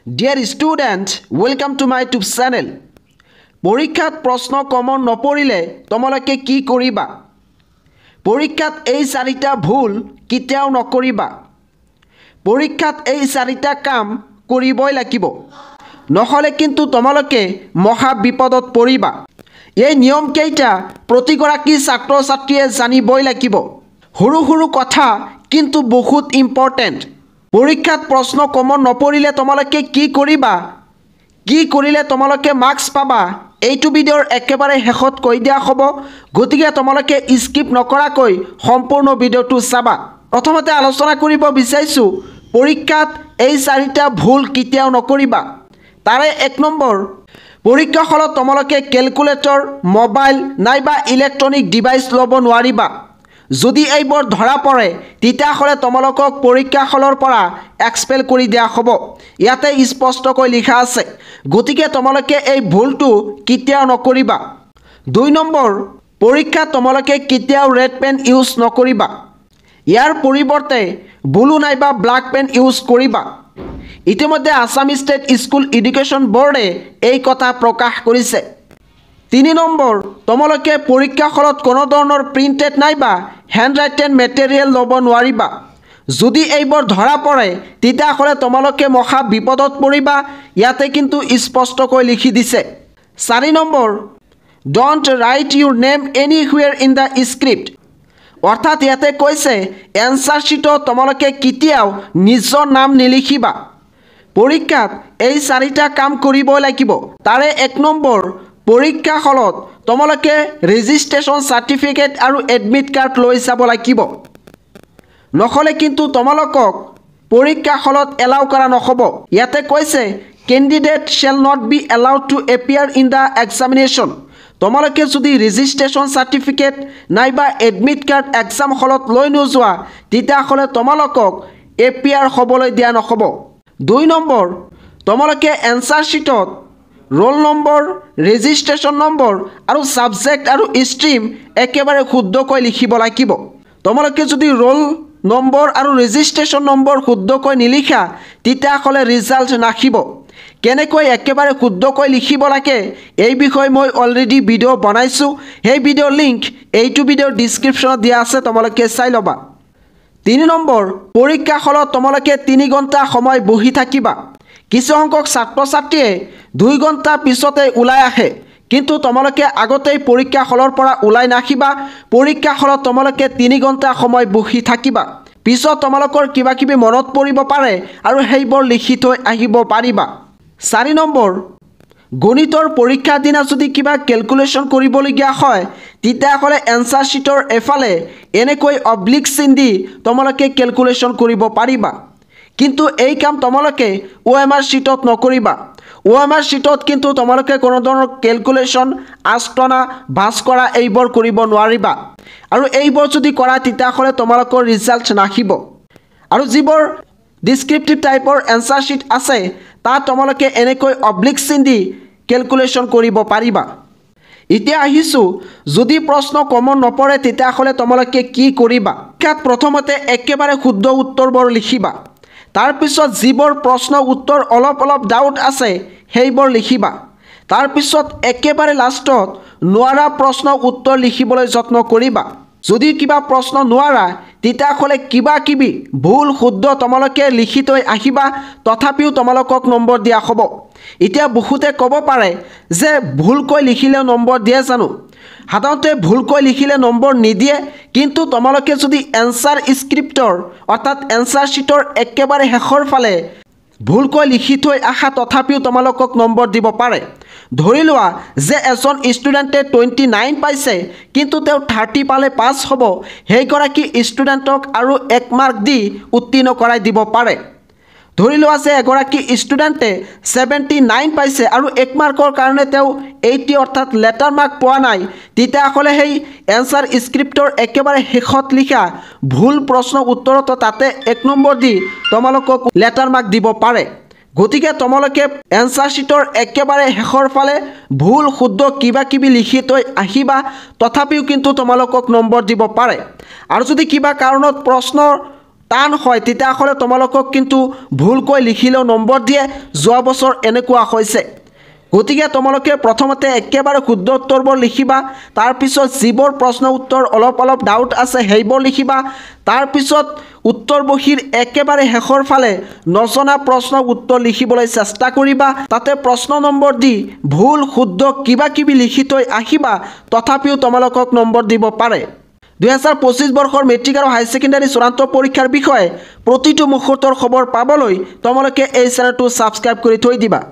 Dear student, welcome to my YouTube channel. পৰীক্ষাত প্ৰশ্ন common নপৰিলে তোমালোকে কি কৰিবা? পৰীক্ষাত এই চাৰিটা ভুল কেতিয়াও নকৰিবা। পৰীক্ষাত এই চাৰিটা কাম কৰিবই লাগিব। নহলে কিন্তু তোমালোকে মহা বিপদত পৰিবা। এই নিয়ম কেইটা প্ৰতিগৰাকী ছাত্ৰ ছাত্ৰীয়ে জানিবই লাগিব। সৰু সৰু কথা কিন্তু বহুত ইম্পৰ্টেন্ট। পৰীক্ষাত প্ৰশ্ন কমন নপৰিলে তোমালোকে কি কৰিবা? কি কৰিলে তোমালোকে মাৰ্কস পাবা? এইটো ভিডিওৰ একেবাৰে শেষত কৈ দিয়া হ'ব। গতিকে তোমালোকে স্কিপ নকৰাকৈ সম্পূৰ্ণ ভিডিওটো চাবা। প্ৰথমতে আলোচনা কৰিব বিচাৰিছো পৰীক্ষাত এই চাৰিটা ভুল কেতিয়াও নকৰিবা। তাৰে 1 নম্বৰ, পৰীক্ষা হলত তোমালোকে ক্যালকুলেটৰ, মোবাইল নাইবা ইলেক্ট্ৰনিক ডিভাইস ল'ব নোৱাৰিবা। যদি এইবোৰ ধৰা পৰে তেতিয়াহ'লে তোমালোকক পৰীক্ষা হলৰ পৰা এক্সপেল কৰি দিয়া হ'ব। ইয়াতে স্পষ্টকৈ লিখা আছে। গতিকে তোমালোকে এই ভুলটো কেতিয়াও নকৰিবা। 2 নম্বৰ, পৰীক্ষাত তোমালোকে কেতিয়াও ৰেড পেন ইউজ নকৰিবা। ইয়াৰ পৰিৱৰ্তে ব্লু নাইবা ব্ল্যাক পেন ইউজ কৰিবা। ইতিমধ্যে আসাম ষ্টেট স্কুল এডুকেশ্যন বোৰ্ডে এই কথা প্ৰকাশ কৰিছে। 3 নম্বৰ, তোমালোকে পৰীক্ষা হলত কোনো ধৰণৰ প্ৰিন্টেড নাইবা হ্যান্ড ৰাইটেন মেটেৰিয়েল ল'ব নোৱাৰিবা। যদি এইবোৰ ধৰা পৰে তেতিয়াহ'লে তোমালোকে মহা বিপদত পৰিবা। ইয়াতে কিন্তু স্পষ্টকৈ লিখি দিছে। 4 number, don't write your name anywhere in the script. অৰ্থাৎ ইয়াতে কৈছে এনসাৰ শিটত তোমালোকে কেতিয়াও নিজৰ নাম নিলিখিবা। পৰীক্ষাত এই চাৰিটা কাম কৰিব লাগিব। তাৰে 1 নম্বৰ, পৰীক্ষা হলত তোমালোকে ৰেজিষ্ট্ৰেশ্যন সাৰ্টিফিকেট আৰু এডমিট কাৰ্ড লৈ যাব লাগিব। নহলে কিন্তু তোমালোকক পৰীক্ষা হলত এলাউ কৰা নহব। ইয়াতে কৈছে candidate shall not be allowed to appear in the examination. তোমালোকে যদি ৰেজিষ্ট্ৰেশ্যন সাৰ্টিফিকেট নাইবা এডমিট কাৰ্ড এক্সাম হলত লৈ নোযোৱা তেতিয়াহ'লে তোমালোকক এপিয়াৰ হ'বলৈ দিয়া নহব। 2 নম্বৰ, তোমালোকে এনসাৰ শিটত ৰোল নম্বৰ, ৰেজিষ্ট্ৰেশ্যন নম্বৰ আৰু সাবজেক্ট আৰু ষ্ট্ৰীম একেবাৰে শুদ্ধকৈ লিখিব লাগিব। তোমালোকে যদি ৰোল নম্বৰ আৰু ৰেজিষ্ট্ৰেশ্যন নম্বৰ শুদ্ধকৈ নিলিখা তেতিয়াহ'লে ৰিজাল্ট নাহিব। কেনেকৈ একেবাৰে শুদ্ধকৈ লিখিব লাগে এই বিষয়ে মই অলৰেডি ভিডিও বনাইছো। সেই ভিডিওৰ লিংক এইটো ভিডিওৰ ডেসক্ৰিপশ্যনত দিয়া আছে, তোমালোকে চাই ল'বা। 3 নম্বৰ, পৰীক্ষা হলত তোমালোকে 3 ঘণ্টা সময় বহি থাকিবা। কিছু সংখ্যক ছাত্ৰ ছাত্ৰীয়ে 2 ঘণ্টা পিছতে ওলাই আহে, কিন্তু তোমালোকে আগতেই পৰীক্ষা হলৰ পৰা ওলাই নাহিবা। পৰীক্ষা হলত তোমালোকে 3 ঘণ্টা সময় বহি থাকিবা। পিছত তোমালোকৰ কিবা কিবি মনত পৰিব পাৰে আৰু সেইবোৰ লিখি থৈ আহিব পাৰিবা। 4 নম্বৰ, গণিতৰ পৰীক্ষাৰ দিনা যদি কিবা ক্যালকুলেশ্যন কৰিবলগীয়া হয় তেতিয়াহ'লে এনসাৰ শিটৰ এফালে এনেকৈ অবলিক চিন দি তোমালোকে ক্যালকুলেশ্যন কৰিব পাৰিবা। কিন্তু এই কাম তোমালোকে OMR শিটত নকৰিবা। OMR শিটত কিন্তু তোমালোকে কোনো ধৰণৰ ক্যালকুলেশ্যন, আষ্টনা, ভাজ কৰা এইবোৰ কৰিব নোৱাৰিবা। আৰু এইবোৰ যদি কৰা তেতিয়াহ'লে তোমালোকৰ ৰিজাল্ট নাহিব। আৰু যিবোৰ ডিসক্ৰিপটিভ টাইপৰ এনসাৰ শিট আছে তাত তোমালোকে এনেকৈ অবলিক চিন দি ক্যালকুলেশ্যন কৰিব পাৰিবা। এতিয়া আহিছো যদি প্ৰশ্ন কমন নপৰে তেতিয়াহ'লে তোমালোকে কি কৰিবা? প্ৰথমতে একেবাৰে শুদ্ধ উত্তৰবোৰ লিখিবা। তাৰ পিছত যিবোৰ প্ৰশ্ন উত্তৰ অলপ ডাউট আছে সেইবোৰ লিখিবা। তাৰ পিছত একেবাৰে লাষ্টত নোৱাৰা প্ৰশ্ন উত্তৰ লিখিবলৈ যত্ন কৰিবা। যদি কিবা প্ৰশ্ন নোৱাৰা তেতিয়াহ'লে কিবা কিবি ভুল শুদ্ধ তোমালোকে লিখি থৈ আহিবা, তথাপিও তোমালোকক নম্বৰ দিয়া হ'ব। এতিয়া বহুতে ক'ব পাৰে যে ভুলকৈ লিখিলে নম্বৰ দিয়ে জানো? সাধাৰণতে ভুলকৈ লিখিলে নম্বৰ নিদিয়ে, কিন্তু তোমালোকে যদি এনসাৰ স্ক্ৰিপ্টৰ অৰ্থাৎ এনসাৰ শিটৰ একেবাৰে শেষৰ ফালে ভুলকৈ লিখি থৈ আহা তথাপিও তোমালোকক নম্বৰ দিব পাৰে। ধৰি লোৱা যে এজন ষ্টুডেণ্টে 29 পাইছে কিন্তু তেওঁ 30 পালে পাছ হ'ব, সেইগৰাকী ষ্টুডেণ্টক আৰু 1 মাৰ্ক দি উত্তীৰ্ণ কৰাই দিব পাৰে। ধৰি লোৱা যে এগৰাকী ষ্টুডেণ্টে 79 পাইছে আৰু 1 মাৰ্কৰ কাৰণে তেওঁ 80 অৰ্থাৎ লেটাৰ মাৰ্ক পোৱা নাই, তেতিয়াহ'লে সেই এনসাৰ স্ক্ৰিপ্টৰ একেবাৰে শেষত লিখা ভুল প্ৰশ্ন উত্তৰত তাতে 1 নম্বৰ দি তোমালোকক লেটাৰ মাৰ্ক দিব পাৰে। গতিকে তোমালোকে এনসাৰ শিটৰ একেবাৰে শেষৰ ফালে ভুল শুদ্ধ কিবা কিবি লিখি থৈ আহিবা, তথাপিও কিন্তু তোমালোকক নম্বৰ দিব পাৰে। আৰু যদি কিবা কাৰণত প্ৰশ্নৰ টান হয় তেতিয়াহ'লে তোমালোকক কিন্তু ভুলকৈ লিখিলেও নম্বৰ দিয়ে যোৱা বছৰ এনেকুৱা হৈছে গতিকে তোমালোকে প্ৰথমতে একেবাৰে শুদ্ধ উত্তৰবোৰ লিখিবা তাৰপিছত যিবোৰ প্ৰশ্ন উত্তৰ অলপ ডাউট আছে সেইবোৰ লিখিবা তাৰপিছত উত্তৰ বহীৰ একেবাৰে শেষৰ ফালে নজনা প্ৰশ্ন উত্তৰ লিখিবলৈ চেষ্টা কৰিবা তাতে প্ৰশ্ন নম্বৰ দি ভুল শুদ্ধ কিবা কিবি লিখি থৈ আহিবা তথাপিও তোমালোকক নম্বৰ দিব পাৰে 2025 বৰ্ষৰ মেট্ৰিক আৰু হাই সেকেন্ডাৰী চূড়ান্ত পৰীক্ষাৰ বিষয়ে প্ৰতিটো মুহূৰ্তৰ খবৰ পাবলৈ তোমালোকে এই চেনেলটো সাবস্ক্ৰাইব কৰি থৈ দিবা